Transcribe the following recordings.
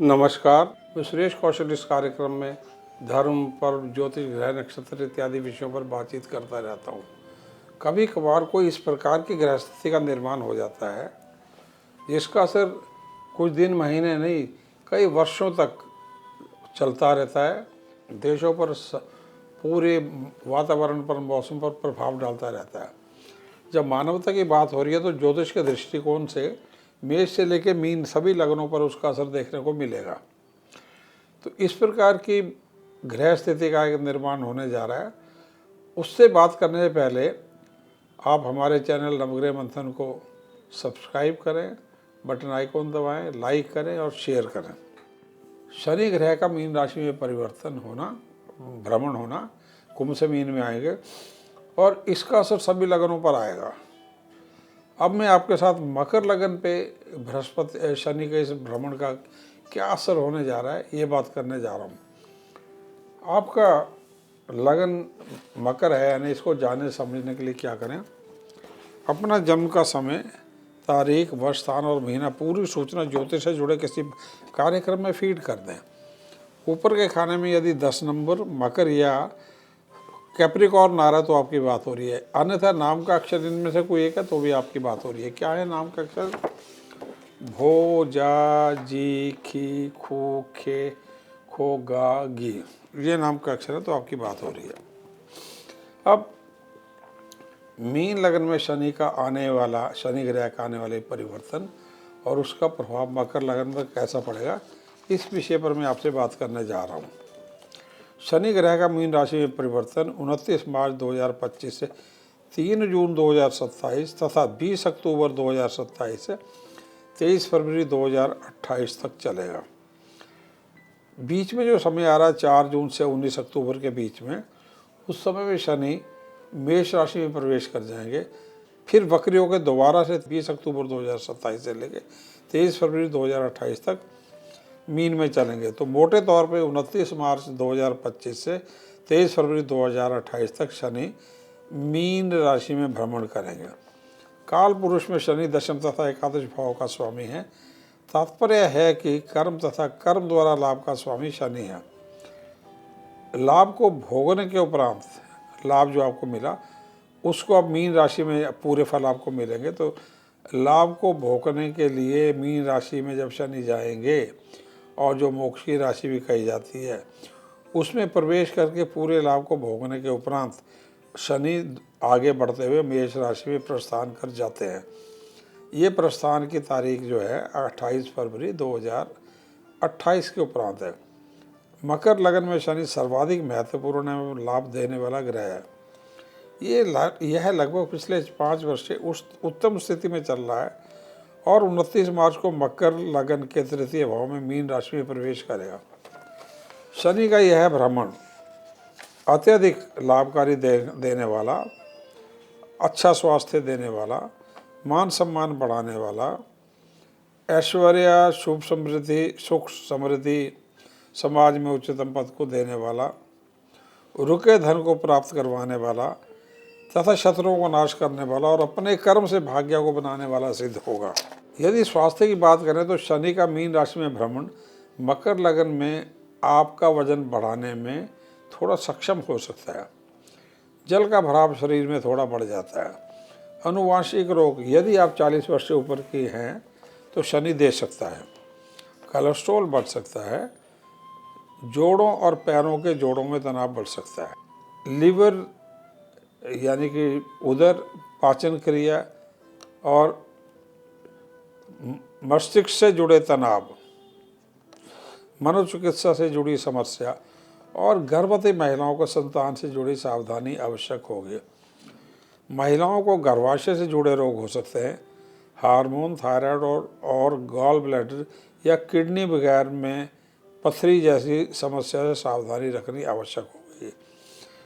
नमस्कार, मैं सुरेश कौशल इस कार्यक्रम में धर्म, पर्व, ज्योतिष, ग्रह, नक्षत्र इत्यादि विषयों पर बातचीत करता रहता हूँ। कभी कभार कोई इस प्रकार की ग्रह स्थिति का निर्माण हो जाता है जिसका असर कुछ दिन, महीने नहीं, कई वर्षों तक चलता रहता है। देशों पर, पूरे वातावरण पर, मौसम पर प्रभाव डालता रहता है। जब मानवता की बात हो रही है तो ज्योतिष के दृष्टिकोण से मेष से लेकर मीन सभी लग्नों पर उसका असर देखने को मिलेगा। तो इस प्रकार की ग्रह स्थिति का एक निर्माण होने जा रहा है। उससे बात करने से पहले आप हमारे चैनल नवग्रह मंथन को सब्सक्राइब करें, बटन आइकॉन दबाएं, लाइक करें और शेयर करें। शनि ग्रह का मीन राशि में परिवर्तन होना, भ्रमण होना, कुंभ से मीन में आएंगे और इसका असर सभी लगनों पर आएगा। अब मैं आपके साथ मकर लगन पे बृहस्पति शनि के इस भ्रमण का क्या असर होने जा रहा है ये बात करने जा रहा हूँ। आपका लगन मकर है, यानी इसको जानने समझने के लिए क्या करें, अपना जन्म का समय, तारीख, वर्ष, स्थान और महीना पूरी सूचना ज्योतिष से जुड़े किसी कार्यक्रम में फीड कर दें। ऊपर के खाने में यदि 10 नंबर मकर या कैप्रिकॉर्न आ रहा तो आपकी बात हो रही है, अन्यथा नाम का अक्षर इनमें से कोई एक है तो भी आपकी बात हो रही है। क्या है नाम का अक्षर? भो, जा, जी, खी, खो, खे, खो, गा, गी, ये नाम का अक्षर है तो आपकी बात हो रही है। अब मीन लगन में शनि का आने वाला, शनि ग्रह का आने वाले परिवर्तन और उसका प्रभाव मकर लगन पर कैसा पड़ेगा, इस विषय पर मैं आपसे बात करने जा रहा हूँ। शनि ग्रह का मीन राशि में परिवर्तन 29 मार्च 2025 से 3 जून 2027 तथा 20 अक्टूबर 2027 से 23 फरवरी 2028 तक चलेगा। बीच में जो समय आ रहा है 4 जून से 19 अक्टूबर के बीच में, उस समय में शनि मेष राशि में प्रवेश कर जाएंगे। फिर वक्री होकर दोबारा से 20 अक्टूबर 2027 से लेकर 23 फरवरी 2028 तक मीन में चलेंगे। तो मोटे तौर पे 29 मार्च 2025 से 23 फरवरी 2028 तक शनि मीन राशि में भ्रमण करेंगे। काल पुरुष में शनि दशम तथा एकादश भाव का स्वामी है। तात्पर्य है कि कर्म तथा कर्म द्वारा लाभ का स्वामी शनि है। लाभ को भोगने के उपरांत, लाभ जो आपको मिला उसको अब मीन राशि में पूरे फल आपको मिलेंगे। तो लाभ को भोगने के लिए मीन राशि में जब शनि जाएंगे और जो मोक्ष की राशि भी कही जाती है उसमें प्रवेश करके पूरे लाभ को भोगने के उपरांत शनि आगे बढ़ते हुए मेष राशि में प्रस्थान कर जाते हैं। ये प्रस्थान की तारीख जो है 28 फरवरी 2028 के उपरांत है। मकर लगन में शनि सर्वाधिक महत्वपूर्ण लाभ देने वाला ग्रह है। यह लगभग पिछले 5 वर्ष से उस उत्तम स्थिति में चल रहा है और 29 मार्च को मकर लगन के तृतीय भाव में मीन राशि में प्रवेश करेगा। शनि का यह भ्रमण अत्यधिक लाभकारी देने वाला, अच्छा स्वास्थ्य देने वाला, मान सम्मान बढ़ाने वाला, ऐश्वर्य, शुभ समृद्धि, सुख समृद्धि, समाज में उच्चतम पद को देने वाला, रुके धन को प्राप्त करवाने वाला तथा शत्रुओं को नाश करने वाला और अपने कर्म से भाग्य को बनाने वाला सिद्ध होगा। यदि स्वास्थ्य की बात करें तो शनि का मीन राशि में भ्रमण मकर लगन में आपका वजन बढ़ाने में थोड़ा सक्षम हो सकता है। जल का भराव शरीर में थोड़ा बढ़ जाता है। अनुवांशिक रोग, यदि आप 40 वर्ष से ऊपर की हैं तो शनि दे सकता है। कोलेस्ट्रॉल बढ़ सकता है। जोड़ों और पैरों के जोड़ों में तनाव बढ़ सकता है। लिवर यानी कि उदर, पाचन क्रिया और मस्तिष्क से जुड़े तनाव, मनोचिकित्सा से जुड़ी समस्या और गर्भवती महिलाओं को संतान से जुड़ी सावधानी आवश्यक होगी। महिलाओं को गर्भाशय से जुड़े रोग हो सकते हैं। हार्मोन, थायराइड और गॉल ब्लैडर या किडनी वगैरह में पथरी जैसी समस्या से सावधानी रखनी आवश्यक होगी।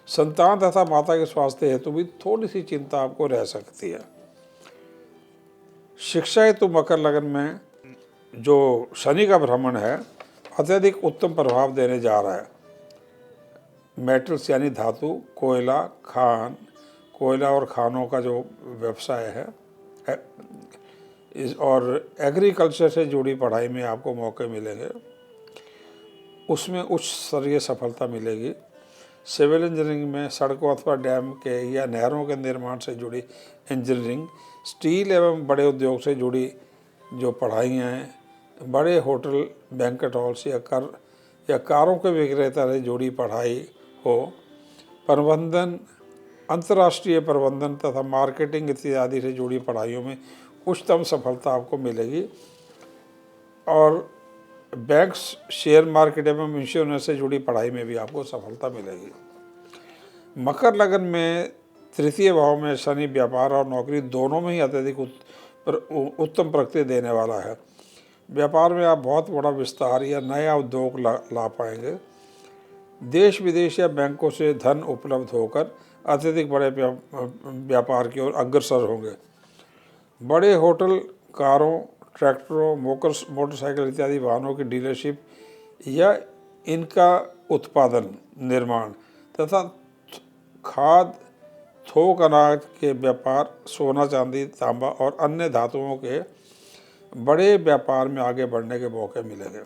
संतान तथा माता के स्वास्थ्य हेतु भी थोड़ी सी चिंता आपको रह सकती है। शिक्षा हेतु मकर लगन में जो शनि का भ्रमण है अत्यधिक उत्तम प्रभाव देने जा रहा है। मेटल्स यानी धातु, कोयला और खानों का जो व्यवसाय है और एग्रीकल्चर से जुड़ी पढ़ाई में आपको मौके मिलेंगे। उसमें उच्च स्तरीय सफलता मिलेगी। सिविल इंजीनियरिंग में सड़कों अथवा डैम के या नहरों के निर्माण से जुड़ी इंजीनियरिंग, स्टील एवं बड़े उद्योग से जुड़ी जो पढ़ाइयाँ हैं, बड़े होटल, बैंक्वेट हॉल्स या कारों के विक्रेता से जुड़ी पढ़ाई हो, प्रबंधन, अंतर्राष्ट्रीय प्रबंधन तथा मार्केटिंग इत्यादि से जुड़ी पढ़ाइयों में उच्चतम सफलता आपको मिलेगी। और बैंक्स, शेयर मार्केट एवं इंश्योरेंस से जुड़ी पढ़ाई में भी आपको सफलता मिलेगी। मकर लगन में तृतीय भाव में शनि व्यापार और नौकरी दोनों में ही अत्यधिक उत्तम प्रगति देने वाला है। व्यापार में आप बहुत बड़ा विस्तार या नया उद्योग ला पाएंगे। देश विदेश या बैंकों से धन उपलब्ध होकर अत्यधिक बड़े व्यापार की ओर अग्रसर होंगे। बड़े होटल, कारों, ट्रैक्टरों, मोटरसाइकिल इत्यादि वाहनों की डीलरशिप या इनका उत्पादन, निर्माण तथा खाद, थोक अनाज के व्यापार, सोना चांदी, तांबा और अन्य धातुओं के बड़े व्यापार में आगे बढ़ने के मौके मिलेंगे।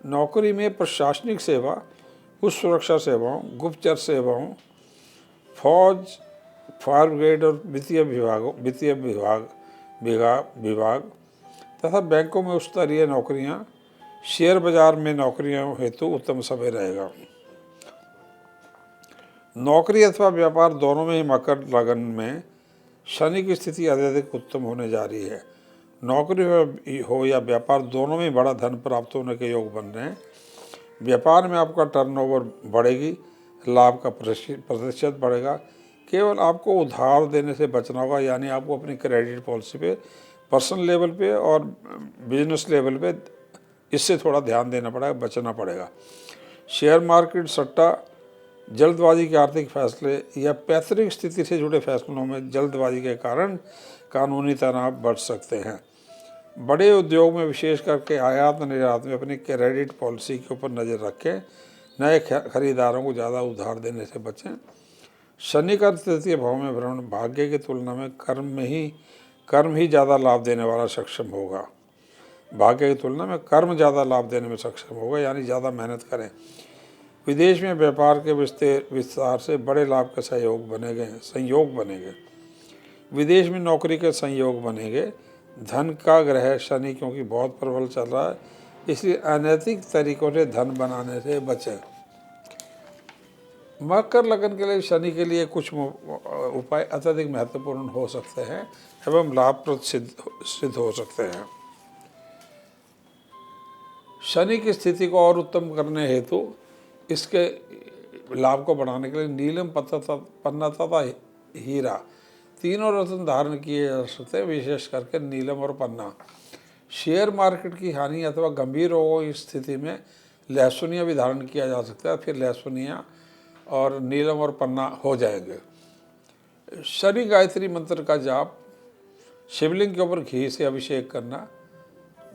नौकरी में प्रशासनिक सेवा, उच्च सुरक्षा सेवाओं, गुप्तचर सेवाओं, फौज, फायर ब्रिगेड और वित्तीय विभाग तथा बैंकों में उच्च स्तरीय नौकरियां, शेयर बाजार में नौकरियों हेतु उत्तम समय रहेगा। नौकरी अथवा व्यापार दोनों में ही मकर लगन में शनि की स्थिति अत्यधिक उत्तम होने जा रही है। नौकरी हो या व्यापार दोनों में बड़ा धन प्राप्त होने के योग बन रहे हैं। व्यापार में आपका टर्नओवर बढ़ेगी, लाभ का प्रतिशत बढ़ेगा। केवल आपको उधार देने से बचना होगा, यानी आपको अपनी क्रेडिट पॉलिसी पे, पर्सनल लेवल पे और बिजनेस लेवल पे इससे थोड़ा ध्यान देना पड़ेगा, बचना पड़ेगा। शेयर मार्केट, सट्टा, जल्दबाजी के आर्थिक फैसले या पैतृक स्थिति से जुड़े फैसलों में जल्दबाजी के कारण कानूनी तनाव बढ़ सकते हैं। बड़े उद्योग में विशेष करके आयात निर्यात में अपनी क्रेडिट पॉलिसी के ऊपर नज़र रखें। नए खरीदारों को ज़्यादा उधार देने से बचें। शनि का तृतीय भाव में भ्रमण भाग्य की तुलना में कर्म ही ज़्यादा लाभ देने वाला सक्षम होगा। भाग्य की तुलना में कर्म ज़्यादा लाभ देने में सक्षम होगा, यानी ज़्यादा मेहनत करें। विदेश में व्यापार के विस्तार से बड़े लाभ के संयोग बनेंगे। विदेश में नौकरी के संयोग बनेंगे। धन का ग्रह शनि क्योंकि बहुत प्रबल चल रहा है, इसलिए अनैतिक तरीकों से धन बनाने से बचें। मकर लगन के लिए शनि के लिए कुछ उपाय अत्यधिक महत्वपूर्ण हो सकते हैं एवं लाभप्रद सिद्ध हो सकते हैं। शनि की स्थिति को और उत्तम करने हेतु इसके लाभ को बढ़ाने के लिए नीलम, पन्ना तथा हीरा तीनों रत्न धारण किए जा सकते हैं, विशेष करके नीलम और पन्ना। शेयर मार्केट की हानि अथवा गंभीर रोगों की स्थिति में लहसुनिया भी धारण किया जा सकता है, फिर लहसुनिया और नीलम और पन्ना हो जाएंगे। शनि गायत्री मंत्र का जाप, शिवलिंग के ऊपर घी से अभिषेक करना,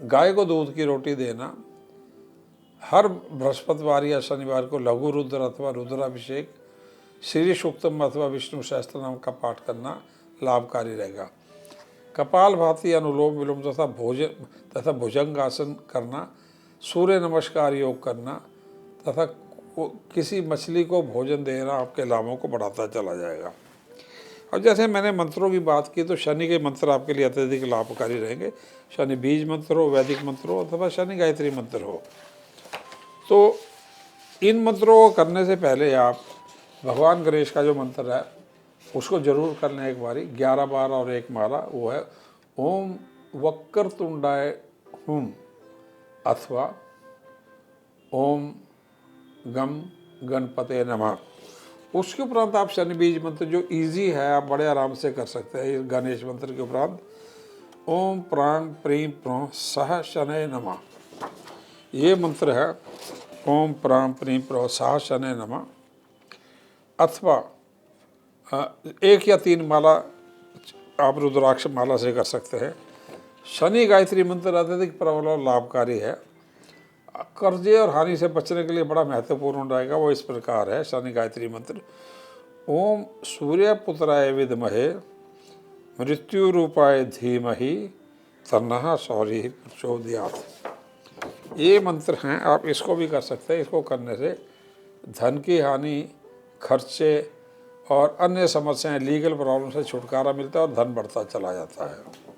गाय को दूध की रोटी देना, हर बृहस्पतिवार या शनिवार को लघु रुद्र अथवा रुद्राभिषेक, श्री सूक्तम अथवा विष्णु सहस्त्र नाम का पाठ करना लाभकारी रहेगा। कपालभाति, अनुलोम विलोम तथा भुजंगासन करना, सूर्य नमस्कार योग करना तथा किसी मछली को भोजन देना आपके लाभों को बढ़ाता चला जाएगा। अब जैसे मैंने मंत्रों की बात की, तो शनि के मंत्र आपके लिए अत्यधिक लाभकारी रहेंगे। शनि बीज मंत्र हो, वैदिक मंत्र हो अथवा शनि गायत्री मंत्र हो। तो इन मंत्रों को करने से पहले आप भगवान गणेश का जो मंत्र है उसको जरूर कर लें एक बारी, 11 बार और एक माला। वो है ओम वक्रतुंडाय हुम अथवा ओम गम गणपते नमः। उसके उपरांत आप शनि बीज मंत्र जो इजी है, आप बड़े आराम से कर सकते हैं। इस गणेश मंत्र के उपरांत ओम प्राण प्रीं प्रों सह शनय नमः, ये मंत्र है। ओम प्राण प्रीं प्रों सह शनय नमः। अथवा 1 या 3 माला आप रुद्राक्ष माला से कर सकते हैं। शनि गायत्री मंत्र अत्यधिक प्रबल और लाभकारी है। कर्जे और हानि से बचने के लिए बड़ा महत्वपूर्ण रहेगा। वो इस प्रकार है शनि गायत्री मंत्र। ओम सूर्यपुत्राय विद्महे मृत्यु रूपाय धीमहि तन्नः सौरिः प्रचोदयात्। ये मंत्र हैं, आप इसको भी कर सकते हैं। इसको करने से धन की हानि, खर्चे और अन्य समस्याएं, लीगल प्रॉब्लम से छुटकारा मिलता है और धन बढ़ता चला जाता है।